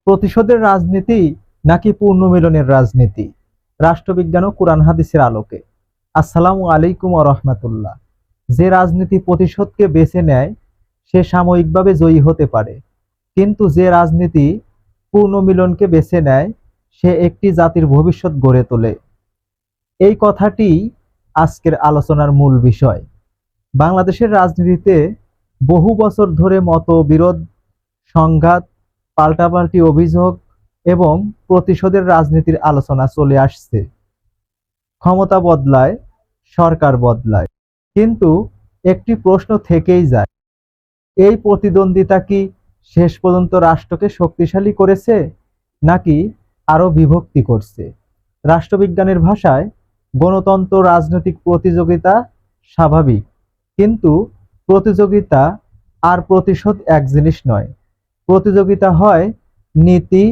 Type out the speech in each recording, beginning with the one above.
প্রতিশোধের রাজনীতি নাকি পুনর্মিলনের রাজনীতি? রাষ্ট্রবিজ্ঞান ও কোরআন হাদিসের আলোকে। আসসালামু আলাইকুম ওয়া রাহমাতুল্লাহ। যে রাজনীতি প্রতিশোধকে বেছে নেয় সে সাময়িকভাবে জয়ী হতে পারে, কিন্তু যে রাজনীতি পুনর্মিলনকে বেছে নেয় সে একটি জাতির ভবিষ্যৎ গড়ে তোলে। এই কথাটি আজকের আলোচনার মূল বিষয়। বাংলাদেশের রাজনীতিতে বহু বছর ধরে মতবিরোধ, সংঘাত, পাল্টাপাল্টি অভিযোগ এবং প্রতিশোধের রাজনীতির আলোচনা চলে আসছে। ক্ষমতা বদলায়, সরকার বদলায়, কিন্তু একটি প্রশ্ন থেকেই যায়, এই প্রতিদ্বন্দ্বিতা কি শেষ পর্যন্ত রাষ্ট্রকে শক্তিশালী করেছে নাকি আরো বিভক্তি করছে? রাষ্ট্রবিজ্ঞানের ভাষায় গণতন্ত্র রাজনৈতিক প্রতিযোগিতা স্বাভাবিক, কিন্তু প্রতিযোগিতা আর প্রতিশোধ এক জিনিস নয়। প্রতিযোগিতা হয় নীতি,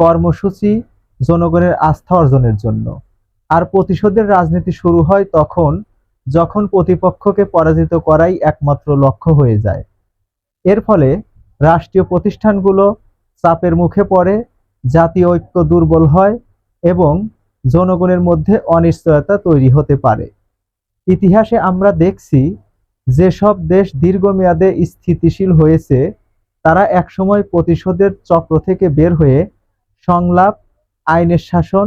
কর্মসূচি, জনগণের আস্থা অর্জনের জন্য। আর প্রতিশোধের রাজনীতি শুরু হয় তখন যখন প্রতিপক্ষকে পরাজিত করাই একমাত্র লক্ষ্য হয়ে যায়। এর ফলে রাষ্ট্রীয় প্রতিষ্ঠানগুলো চাপের মুখে পড়ে, জাতীয় ঐক্য দুর্বল হয় এবং জনগণের মধ্যে অনিশ্চয়তা তৈরি হতে পারে। ইতিহাসে আমরা দেখছি যেসব দেশ দীর্ঘমেয়াদে স্থিতিশীল হয়েছে তারা একসময় প্রতিশোধের চক্র থেকে বের হয়ে সংলাপ, আইনের শাসন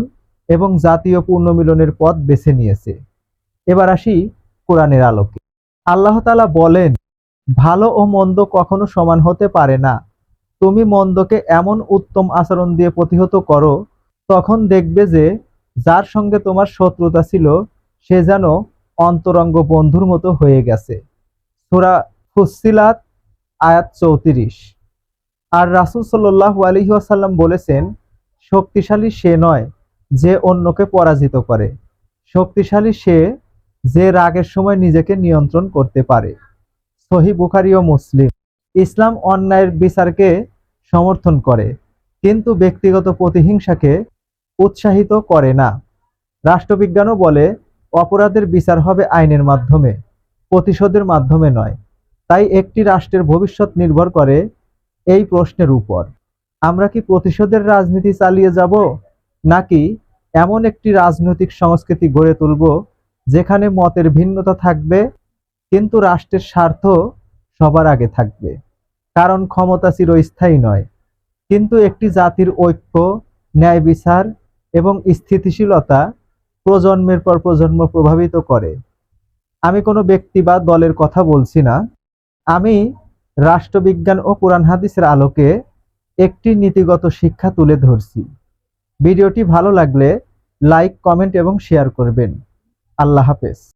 এবং জাতীয় পুনর্মিলনের পথ বেছে নিয়েছে। এবার আসি কোরআনের আলোকে। আল্লাহ তাআলা বলেন, ভালো ও মন্দ কখনো সমান হতে পারে না। তুমি মন্দকে এমন উত্তম আচরণ দিয়ে প্রতিহত করো, তখন দেখবে যে যার সঙ্গে তোমার শত্রুতা ছিল সে যেন অন্তরঙ্গ বন্ধুর মতো হয়ে গেছে। সূরা ফুসসিলাত আয়াত 34। আর রাসূল সাল্লাল্লাহু আলাইহি ওয়াসাল্লাম বলেছেন, শক্তিশালী সে নয় যে অন্যকে পরাজিত করে, শক্তিশালী সে যে রাগের সময় নিজেকে নিয়ন্ত্রণ করতে পারে। সহিহ বুখারী ও মুসলিম। ইসলাম অন্যায়ের বিচারকে সমর্থন করে, কিন্তু ব্যক্তিগত প্রতিহিংসাকে উৎসাহিত করে না। রাষ্ট্রবিজ্ঞানও বলে অপরাধের বিচার হবে আইনের মাধ্যমে, প্রতিশোধের মাধ্যমে নয়। তাই একটি রাষ্ট্রের ভবিষ্যৎ নির্ভর করে এই প্রশ্নের উপর, আমরা কি প্রতিশোধের রাজনীতি চালিয়ে যাব নাকি এমন একটি রাজনৈতিক সংস্কৃতি গড়ে তুলব যেখানে মতের ভিন্নতা থাকবে কিন্তু রাষ্ট্রের স্বার্থ সবার আগে থাকবে। কারণ ক্ষমতা চিরস্থায়ী নয়, কিন্তু একটি জাতির ঐক্য, ন্যায় বিচার এবং স্থিতিশীলতা প্রজন্মের পর প্রজন্ম প্রভাবিত করে। আমি কোনো ব্যক্তি বা দলের কথা বলছি না, আমি রাষ্ট্রবিজ্ঞান ও কোরআন হাদিসের আলোকে একটি নীতিগত শিক্ষা তুলে ধরছি। ভিডিওটি ভালো লাগলে লাইক, কমেন্ট এবং শেয়ার করবেন। আল্লাহ হাফেজ।